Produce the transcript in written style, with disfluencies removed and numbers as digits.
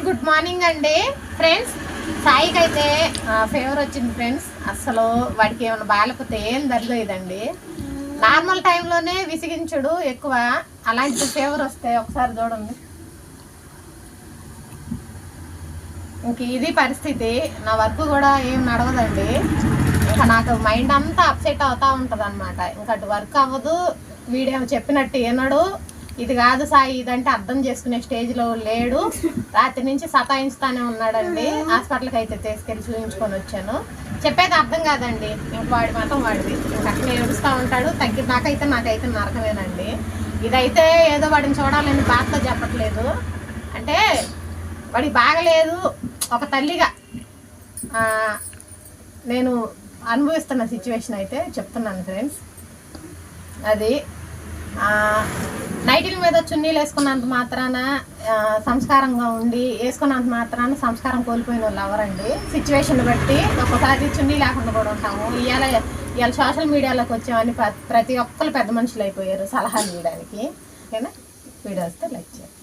Good morning అండి friends. సాయికి అయితే ఫీవర్ వచ్చింది ఫ్రెండ్స్. అసలు వాడికి ఏమైనా బాగాలేకపోతే ఏం దరిలేదండి. నార్మల్ టైంలోనే విసిగించుడు ఎక్కువ, అలాంటి ఫీవర్ వస్తే ఒకసారి చూడండి. ఇంక ఇది పరిస్థితి. నా వర్క్ కూడా ఏం నడవదండి. ఇంకా నాకు మైండ్ అంతా అప్సెట్ అవుతూ ఉంటుంది అనమాట. ఇంకా అటు వర్క్ అవ్వదు, వీడేమో చెప్పినట్టు వినడు. ఇది కాదు సాయి ఇదంటే అర్థం చేసుకునే స్టేజ్లో లేడు. రాత్రి నుంచి సతాయిస్తానే ఉన్నాడండి. హాస్పిటల్కి అయితే తీసుకెళ్ళి చూపించుకొని వచ్చాను. చెప్పేది అర్థం కాదండి. ఇంక వాడి మాత్రం వాడిది ఇంక అట్లా ఏడుస్తూ ఉంటాడు. నాకైతే నరకమేనండి. ఇదైతే ఏదో వాడిని చూడాలని బాధతో చెప్పట్లేదు, అంటే వాడికి బాగలేదు. ఒక తల్లిగా నేను అనుభవిస్తున్న సిచ్యువేషన్ అయితే చెప్తున్నాను ఫ్రెండ్స్. అది నైటీల మీద చున్నీలు వేసుకున్నంత మాత్రాన సంస్కారంగా ఉండి, వేసుకున్నంత మాత్రాన సంస్కారం కోల్పోయిన వాళ్ళు ఎవరండి? సిచ్యువేషన్ బట్టి ఒక్కోసారి చున్నీ లేకుండా కూడా ఉంటాము. ఇవాళ సోషల్ మీడియాలోకి వచ్చామని ప్రతి ఒక్కరు పెద్ద మనుషులు అయిపోయారు సలహాలు ఇవ్వడానికి. ఓకేనా? వీడియో వస్తే లైక్ చేయండి.